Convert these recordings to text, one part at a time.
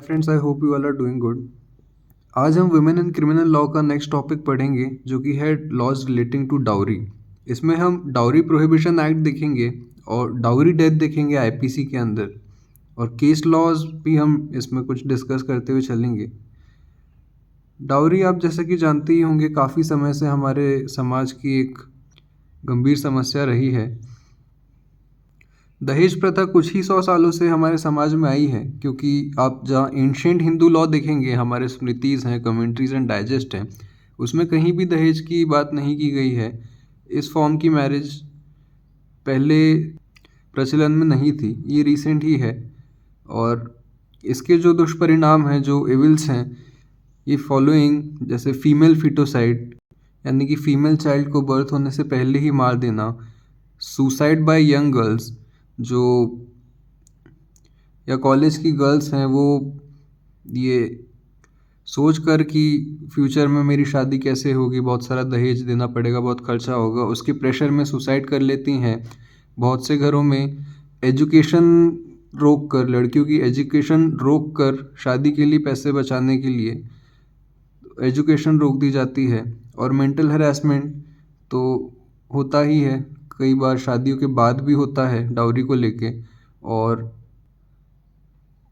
Friends, I hope you all are doing good. आज हम women and criminal law का next topic पढ़ेंगे जो कि है लॉज रिलेटिंग टू डाउरी। इसमें हम डाउरी प्रोहिबिशन एक्ट देखेंगे और डाउरी डेथ देखेंगे आईपीसी के अंदर, और केस लॉज भी हम इसमें कुछ डिस्कस करते हुए चलेंगे। डाउरी आप जैसा कि जानते ही होंगे, काफ़ी समय से हमारे समाज की एक गंभीर समस्या रही है। दहेज प्रथा कुछ ही 100 सालों से हमारे समाज में आई है, क्योंकि आप जहाँ एंशिएंट हिंदू लॉ देखेंगे, हमारे स्मृतिज़ हैं, कमेंट्रीज एंड डाइजेस्ट हैं, उसमें कहीं भी दहेज की बात नहीं की गई है। इस फॉर्म की मैरिज पहले प्रचलन में नहीं थी, ये रिसेंट ही है। और इसके जो दुष्परिणाम हैं, जो इविल्स हैं, ये फॉलोइंग, जैसे फीमेल फिटोसाइड यानी कि फीमेल चाइल्ड को बर्थ होने से पहले ही मार देना, सुसाइड बाय यंग गर्ल्स, जो या कॉलेज की गर्ल्स हैं, वो ये सोच कर कि फ्यूचर में मेरी शादी कैसे होगी, बहुत सारा दहेज देना पड़ेगा, बहुत खर्चा होगा, उसके प्रेशर में सुसाइड कर लेती हैं। बहुत से घरों में एजुकेशन रोक कर, लड़कियों की एजुकेशन रोक कर, शादी के लिए पैसे बचाने के लिए एजुकेशन रोक दी जाती है। और मेंटल हरासमेंट तो होता ही है, कई बार शादियों के बाद भी होता है डाउरी को लेके, और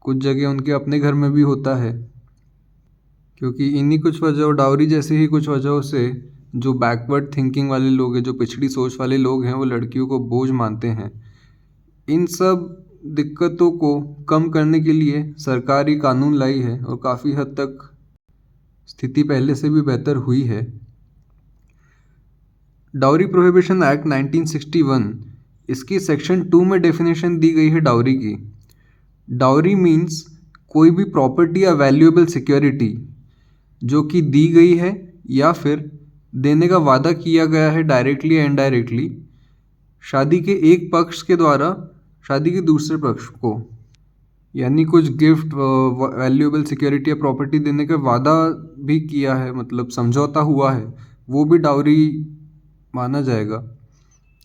कुछ जगह उनके अपने घर में भी होता है। क्योंकि इन्हीं कुछ वजहों, डाउरी जैसे ही कुछ वजहों से, जो बैकवर्ड थिंकिंग वाले लोग हैं, जो पिछड़ी सोच वाले लोग हैं, वो लड़कियों को बोझ मानते हैं। इन सब दिक्कतों को कम करने के लिए सरकार ही कानून लाई है, और काफ़ी हद तक स्थिति पहले से भी बेहतर हुई है। डाउरी प्रोहिबिशन एक्ट 1961, इसकी सेक्शन 2 में डेफिनेशन दी गई है डाउरी की। डाउरी मीन्स कोई भी प्रॉपर्टी या वैल्यूएबल सिक्योरिटी जो कि दी गई है या फिर देने का वादा किया गया है डायरेक्टली या इनडायरेक्टली शादी के एक पक्ष के द्वारा शादी के दूसरे पक्ष को, यानी कुछ गिफ्ट, वैल्यूएबल सिक्योरिटी या प्रॉपर्टी देने का वादा भी किया है, मतलब समझौता हुआ है, वो भी डाउरी माना जाएगा।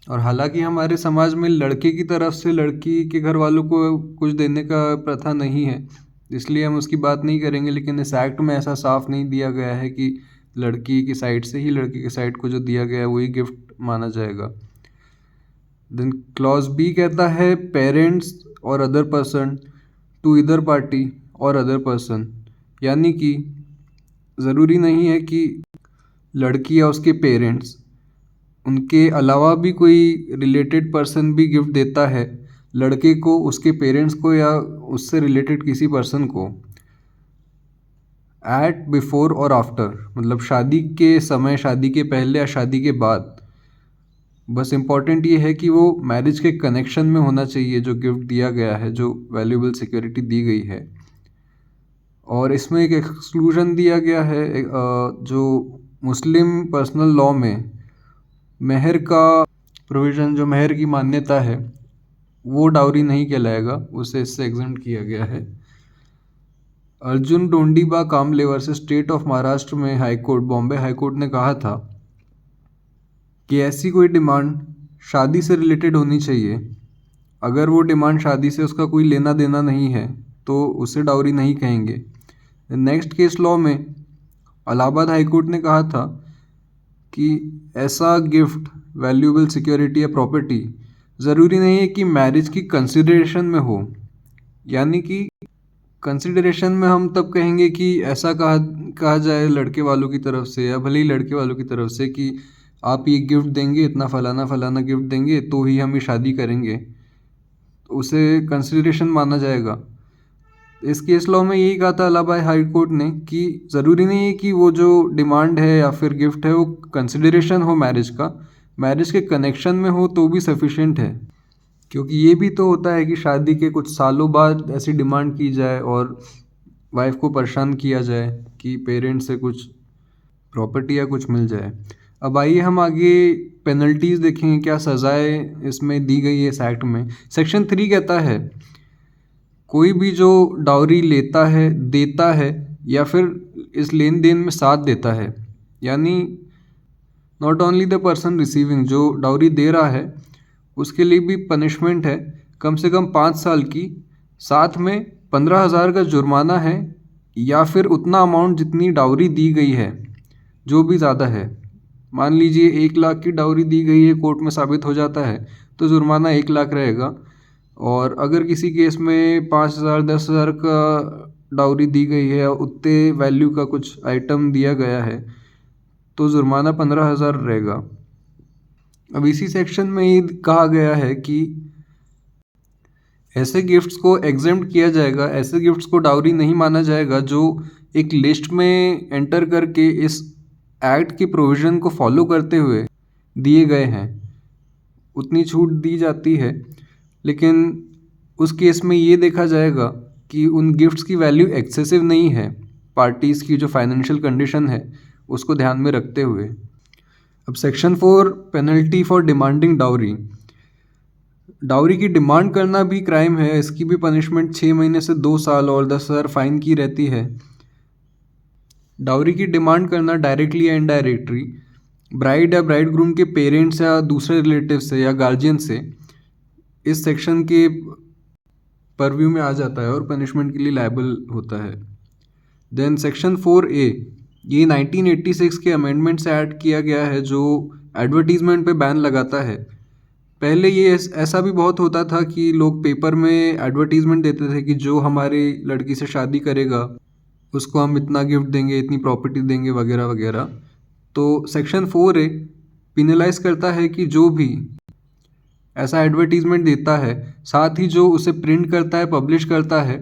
और हालांकि हमारे समाज में लड़के की तरफ से लड़की के घर वालों को कुछ देने का प्रथा नहीं है, इसलिए हम उसकी बात नहीं करेंगे। लेकिन इस एक्ट में ऐसा साफ नहीं दिया गया है कि लड़की की साइड से ही लड़के की साइड को जो दिया गया है वही गिफ्ट माना जाएगा। देन क्लॉज बी कहता है पेरेंट्स और other person to either party और अदर पर्सन, यानी कि ज़रूरी नहीं है कि लड़की या उसके पेरेंट्स, उनके अलावा भी कोई रिलेटेड पर्सन भी गिफ्ट देता है लड़के को, उसके पेरेंट्स को, या उससे रिलेटेड किसी पर्सन को, एट, बिफोर और आफ्टर, मतलब शादी के समय, शादी के पहले या शादी के बाद। बस इम्पॉर्टेंट ये है कि वो मैरिज के कनेक्शन में होना चाहिए जो गिफ्ट दिया गया है, जो वैल्यूएबल सिक्योरिटी दी गई है। और इसमें एक एक्सक्लूजन दिया गया है, जो मुस्लिम पर्सनल लॉ में मेहर का प्रोविज़न, जो मेहर की मान्यता है, वो डाउरी नहीं कहलाएगा, उसे इससे एग्जम्प्ट किया गया है। अर्जुन टोंडीबा कामले वर्सेस स्टेट ऑफ महाराष्ट्र में हाईकोर्ट, बॉम्बे हाईकोर्ट ने कहा था कि ऐसी कोई डिमांड शादी से रिलेटेड होनी चाहिए, अगर वो डिमांड शादी से उसका कोई लेना देना नहीं है तो उसे डाउरी नहीं कहेंगे। नेक्स्ट केस लॉ में इलाहाबाद हाईकोर्ट ने कहा था कि ऐसा गिफ्ट, वैल्यूएबल सिक्योरिटी या प्रॉपर्टी ज़रूरी नहीं है कि मैरिज की कंसिडरेशन में हो, यानी कि कंसिडरेशन में हम तब कहेंगे कि ऐसा कहा जाए लड़के वालों की तरफ से, या भले ही लड़के वालों की तरफ से, कि आप ये गिफ्ट देंगे, इतना फलाना फलाना गिफ्ट देंगे तो ही हम ये शादी करेंगे, तो उसे कंसिडरेशन माना जाएगा। इस केस लॉ में यही कहा था इलाहाबाद हाई कोर्ट ने कि ज़रूरी नहीं है कि वो जो डिमांड है या फिर गिफ्ट है वो कंसिडरेशन हो मैरिज का, मैरिज के कनेक्शन में हो तो भी सफिशिएंट है। क्योंकि ये भी तो होता है कि शादी के कुछ सालों बाद ऐसी डिमांड की जाए और वाइफ को परेशान किया जाए कि पेरेंट्स से कुछ प्रॉपर्टी या कुछ मिल जाए। अब आइए हम आगे पेनल्टीज़ देखेंगे, क्या सज़ाएं इसमें दी गई है इस एक्ट में। सेक्शन 3 कहता है कोई भी जो डाउरी लेता है, देता है, या फिर इस लेन देन में साथ देता है, यानी not only the person receiving, जो डाउरी दे रहा है उसके लिए भी पनिशमेंट है कम से कम 5 साल की, साथ में 15,000 का जुर्माना है या फिर उतना अमाउंट जितनी डाउरी दी गई है, जो भी ज़्यादा है। मान लीजिए 1 लाख की डाउरी दी गई है, कोर्ट में साबित हो जाता है तो जुर्माना 1 लाख रहेगा। और अगर किसी केस में 5,000 10,000 का डाउरी दी गई है और उतने वैल्यू का कुछ आइटम दिया गया है तो जुर्माना 15,000 रहेगा। अब इसी सेक्शन में ये कहा गया है कि ऐसे गिफ्ट्स को एग्जेम्प्ट किया जाएगा, ऐसे गिफ्ट्स को डाउरी नहीं माना जाएगा जो एक लिस्ट में एंटर करके इस एक्ट की प्रोविज़न को फॉलो करते हुए दिए गए हैं। उतनी छूट दी जाती है, लेकिन उस केस में ये देखा जाएगा कि उन गिफ्ट्स की वैल्यू एक्सेसिव नहीं है, पार्टीज़ की जो फाइनेंशियल कंडीशन है उसको ध्यान में रखते हुए। अब section 4 penalty for demanding dowry. Dowry की डिमांड करना भी क्राइम है। इसकी भी पनिशमेंट 6 महीने से 2 साल और 10,000 फाइन की रहती है। डाउरी की डिमांड करना डायरेक्टली या इनडायरेक्टली ब्राइड या ब्राइड ग्रूम के पेरेंट्स या दूसरे रिलेटिव से या गार्जियन से इस सेक्शन के परव्यू में आ जाता है और पनिशमेंट के लिए लायबल होता है। देन सेक्शन 4A, ये 1986 के अमेंडमेंट से ऐड किया गया है जो एडवर्टीजमेंट पे बैन लगाता है। पहले ये ऐसा भी बहुत होता था कि लोग पेपर में एडवर्टीजमेंट देते थे कि जो हमारी लड़की से शादी करेगा उसको हम इतना गिफ्ट देंगे, इतनी प्रॉपर्टी देंगे वगैरह वगैरह। तो सेक्शन 4A पिनलाइज करता है कि जो भी ऐसा एडवर्टीजमेंट देता है, साथ ही जो उसे प्रिंट करता है, पब्लिश करता है,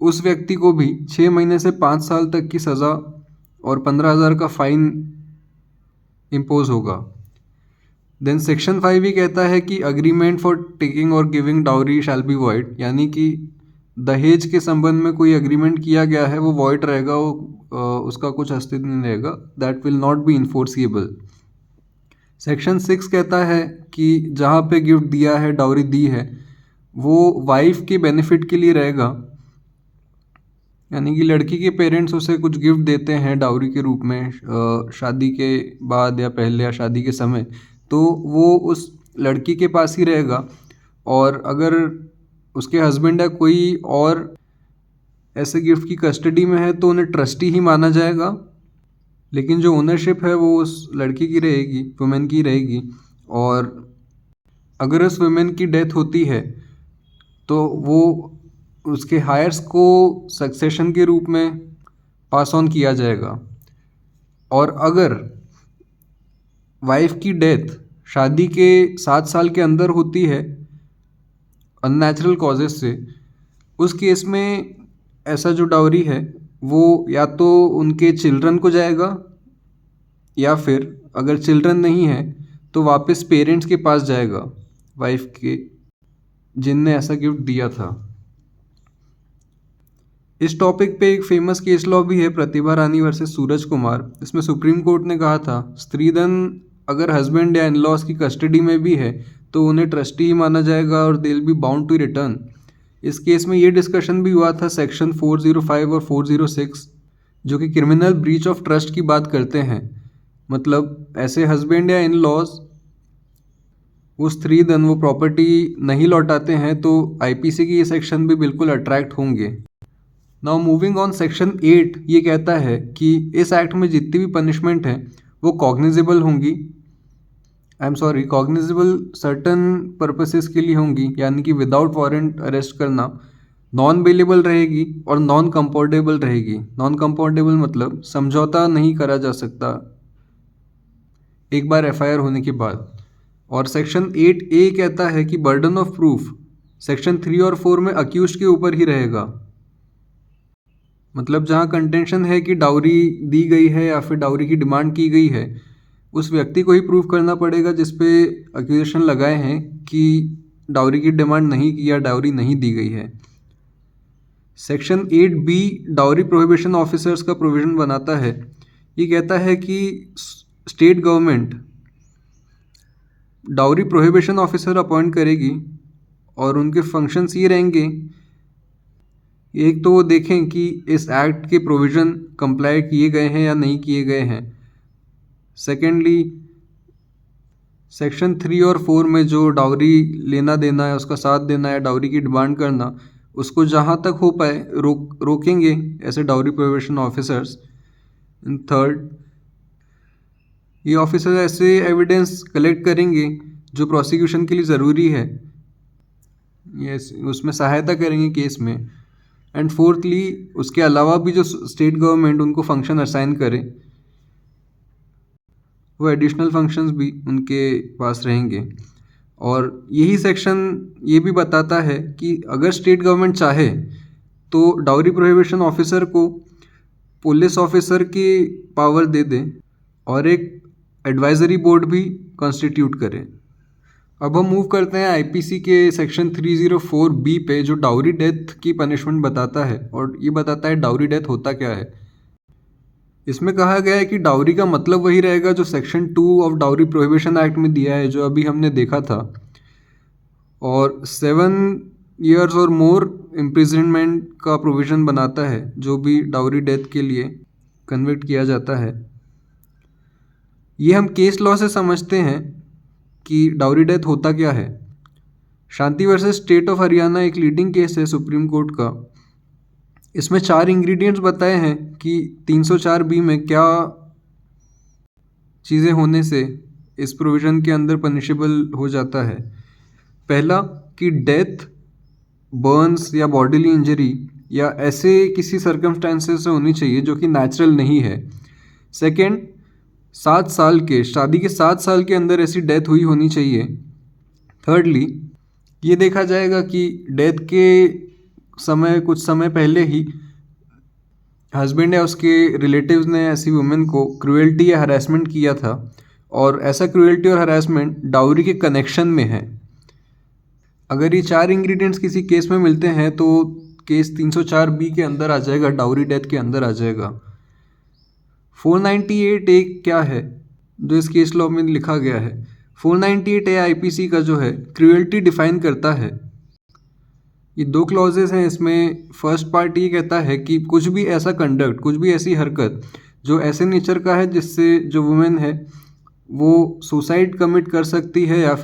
उस व्यक्ति को भी 6 महीने से 5 साल तक की सज़ा और 15,000 का फाइन इम्पोज होगा। देन सेक्शन 5 ही कहता है कि अग्रीमेंट फॉर टेकिंग और giving dowry shall be void, यानी कि दहेज के संबंध में कोई अग्रीमेंट किया गया है वो वॉइड रहेगा, उसका कुछ अस्तित्व नहीं रहेगा, that will not be enforceable. Section 6 कहता है कि जहाँ पे गिफ्ट दिया है, डाउरी दी है, वो वाइफ के बेनिफिट के लिए रहेगा, यानी कि लड़की के पेरेंट्स उसे कुछ गिफ्ट देते हैं डाउरी के रूप में शादी के बाद या पहले या शादी के समय, तो वो उस लड़की के पास ही रहेगा। और अगर उसके हस्बैंड या कोई और ऐसे गिफ्ट की कस्टडी में है तो उन्हें ट्रस्टी ही माना जाएगा, लेकिन जो ओनरशिप है वो उस लड़की की रहेगी, वुमेन की रहेगी। और अगर उस वुमेन की डेथ होती है तो वो उसके हायर्स को सक्सेशन के रूप में पास ऑन किया जाएगा। और अगर वाइफ की डेथ शादी के 7 साल के अंदर होती है अननेचुरल कॉजेस से, उस केस में ऐसा जो डाउरी है वो या तो उनके चिल्ड्रन को जाएगा, या फिर अगर चिल्ड्रन नहीं है तो वापस पेरेंट्स के पास जाएगा वाइफ के, जिनने ऐसा गिफ्ट दिया था। इस टॉपिक पे एक फेमस केस लॉ भी है, प्रतिभा रानी वर्सेस सूरज कुमार। इसमें सुप्रीम कोर्ट ने कहा था स्त्रीधन अगर हस्बैंड या इन लॉज की कस्टडी में भी है तो उन्हें ट्रस्टी ही माना जाएगा और they will be bound to return. इस केस में ये डिस्कशन भी हुआ था सेक्शन 405 और 406 जो कि क्रिमिनल ब्रीच ऑफ ट्रस्ट की बात करते हैं। मतलब ऐसे हस्बैंड या इन लॉज वो स्त्रीधन, वो प्रॉपर्टी नहीं लौटाते हैं तो आईपीसी की ये सेक्शन भी बिल्कुल अट्रैक्ट होंगे। नाउ मूविंग ऑन, सेक्शन 8 ये कहता है कि इस एक्ट में जितनी भी पनिशमेंट है वो कॉग्निजेबल होंगी, कॉग्निजेबल सर्टन पर्पसेस के लिए होंगी, यानी कि विदाउट वारंट अरेस्ट करना, नॉन बेलेबल रहेगी और नॉन कंपाउंडेबल रहेगी। नॉन कंपाउंडेबल मतलब समझौता नहीं करा जा सकता एक बार एफआईआर होने के बाद। और सेक्शन 8A कहता है कि बर्डन ऑफ प्रूफ सेक्शन 3 और 4 में अक्यूज के ऊपर ही रहेगा। मतलब जहाँ कंटेंशन है कि डाउरी दी गई है या फिर डाउरी की डिमांड की गई है, उस व्यक्ति को ही प्रूव करना पड़ेगा जिस पे एक्यूजेशन लगाए हैं कि डाउरी की डिमांड नहीं की या डाउरी नहीं दी गई है। Section 8B dowry prohibition officers का प्रोविज़न बनाता है। ये कहता है कि state government dowry prohibition officer appoint करेगी और उनके फंक्शंस ये रहेंगे, एक तो वो देखें कि इस एक्ट के प्रोविज़न कंप्लाई किए गए हैं या नहीं किए गए हैं। सेकेंडली, सेक्शन 3 और 4 में जो डाउरी लेना देना है, उसका साथ देना या डाउरी की डिमांड करना, उसको जहाँ तक हो पाए रोकेंगे ऐसे dowry prohibition officers. And third, ये ऑफिसर ऐसे एविडेंस कलेक्ट करेंगे जो प्रोसिक्यूशन के लिए ज़रूरी है, यस उसमें सहायता करेंगे केस में। एंड फोर्थली, उसके अलावा भी जो स्टेट गवर्नमेंट उनको फंक्शन असाइन करे, वो एडिशनल फंक्शंस भी उनके पास रहेंगे। और यही सेक्शन ये भी बताता है कि अगर स्टेट गवर्नमेंट चाहे तो डाउरी प्रोहिबिशन ऑफिसर को पुलिस ऑफिसर की पावर दे दे और एक एडवाइजरी बोर्ड भी कॉन्स्टिट्यूट करे। अब हम मूव करते हैं आईपीसी के सेक्शन 304B पे, जो डाउरी डेथ की पनिशमेंट बताता है और ये बताता है डाउरी डेथ होता क्या है। इसमें कहा गया है कि डाउरी का मतलब वही रहेगा जो section 2 of dowry prohibition act में दिया है, जो अभी हमने देखा था, और 7 ईयर्स और मोर इम्प्रिजनमेंट का प्रोविज़न बनाता है जो भी डाउरी डेथ के लिए कन्विक्ट किया जाता है। ये हम केस लॉ से समझते हैं कि डाउरी डेथ होता क्या है। शांति वर्सेस स्टेट ऑफ हरियाणा एक लीडिंग केस है सुप्रीम कोर्ट का। इसमें 4 इंग्रेडिएंट्स बताए हैं कि 304B में क्या चीज़ें होने से इस प्रोविज़न के अंदर पनिशेबल हो जाता है। पहला कि डेथ, बर्न्स या बॉडीली इंजरी या ऐसे किसी सर्कमस्टांसेस से होनी चाहिए जो कि नेचुरल नहीं है। सेकंड, 7 साल के शादी के 7 साल के अंदर ऐसी डेथ हुई होनी चाहिए। थर्डली, ये देखा जाएगा कि डेथ के समय कुछ समय पहले ही हस्बैंड या उसके रिलेटिव्स ने ऐसी वुमेन को क्रूएल्टी या हरासमेंट किया था, और ऐसा क्रूएल्टी और हरासमेंट डाउरी के कनेक्शन में है। अगर ये 4 इंग्रेडिएंट्स किसी केस में मिलते हैं तो केस 304B के अंदर आ जाएगा, डाउरी डेथ के अंदर आ जाएगा। 498A क्या है जो इस केस लॉ में लिखा गया है? 498A आईपीसी का जो है क्रूएल्टी डिफाइन करता है। ये 2 क्लॉजेस हैं इसमें। फर्स्ट पार्ट ये कहता है कि कुछ भी ऐसा कंडक्ट, कुछ भी ऐसी हरकत जो ऐसे नेचर का है जिससे जो वुमेन है वो सुसाइड कमिट कर सकती है, या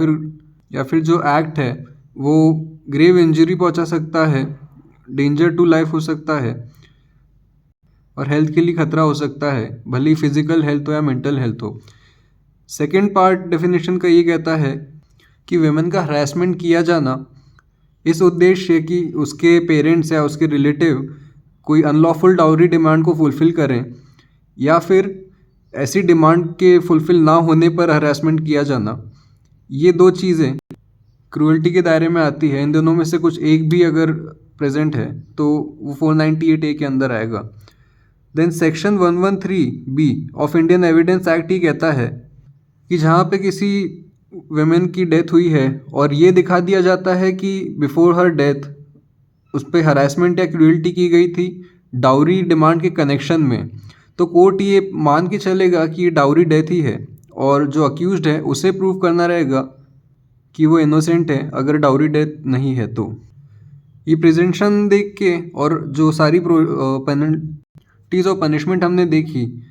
फिर जो एक्ट है वो ग्रेव इंजरी पहुंचा सकता है, डेंजर टू लाइफ हो सकता है और हेल्थ के लिए खतरा हो सकता है, भले ही फिजिकल हेल्थ हो या मेंटल हेल्थ हो। सेकेंड पार्ट डेफिनेशन का ये कहता है कि वुमेन का हरासमेंट किया जाना इस उद्देश्य कि उसके पेरेंट्स या उसके रिलेटिव कोई अनलॉफुल डाउरी डिमांड को फुलफ़िल करें, या फिर ऐसी डिमांड के फुलफ़िल ना होने पर हरासमेंट किया जाना। ये 2 चीज़ें क्रूएल्टी के दायरे में आती है। इन दोनों में से कुछ एक भी अगर प्रेजेंट है तो वो 498A के अंदर आएगा। Then section 113B of Indian evidence act ही कहता है कि जहाँ पे किसी वुमेन की डेथ हुई है और ये दिखा दिया जाता है कि बिफोर हर डेथ उस पर हरासमेंट या क्रूएल्टी की गई थी डाउरी डिमांड के कनेक्शन में, तो कोर्ट ये मान के चलेगा कि ये डाउरी डेथ ही है, और जो अक्यूज्ड है उसे प्रूव करना रहेगा कि वो इनोसेंट है अगर डाउरी डेथ नहीं है तो। ये प्रेजेंटेशन देख के और जो सारी पेनल्टीज और पनिशमेंट हमने देखी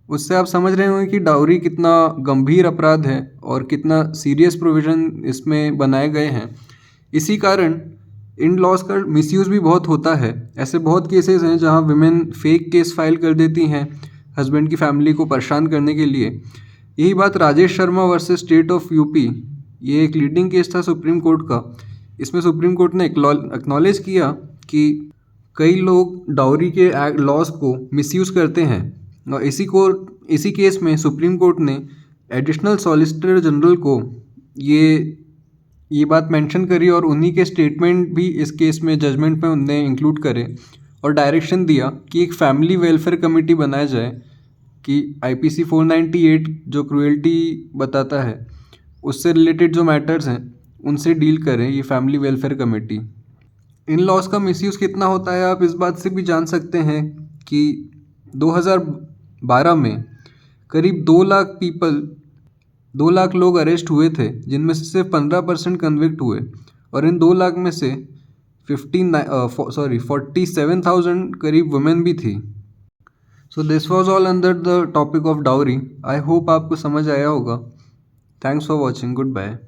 उससे आप समझ रहे होंगे कि डाउरी कितना गंभीर अपराध है और कितना सीरियस प्रोविज़न इसमें बनाए गए हैं। इसी कारण इन लॉज का मिसयूज़ भी बहुत होता है। ऐसे बहुत केसेस हैं जहां विमेन फेक केस फाइल कर देती हैं हस्बैंड की फैमिली को परेशान करने के लिए। यही बात Rajesh Sharma versus state of UP, ये एक लीडिंग केस था सुप्रीम कोर्ट का। इसमें सुप्रीम कोर्ट ने एक्नॉलेज किया कि कई लोग डाउरी के लॉज को मिसयूज़ करते हैं, और इसी केस में सुप्रीम कोर्ट ने एडिशनल सॉलिसिटर जनरल को ये बात मेंशन करी और उन्हीं के स्टेटमेंट भी इस केस में जजमेंट में उनने इंक्लूड करे और डायरेक्शन दिया कि एक फैमिली वेलफेयर कमेटी बनाया जाए कि आईपीसी 498 जो क्रूएल्टी बताता है उससे रिलेटेड जो मैटर्स हैं उनसे डील करें ये फैमिली वेलफेयर कमेटी। इन लॉज का मिसयूज़ कितना होता है आप इस बात से भी जान सकते हैं कि 2012 में करीब 2 लाख लोग अरेस्ट हुए थे, जिनमें से सिर्फ 15% कन्विक्ट हुए, और इन 2 लाख में से 47,000 करीब वुमेन भी थी। So this was all under the topic of dowry. I hope आपको समझ आया होगा। Thanks for watching. Good bye.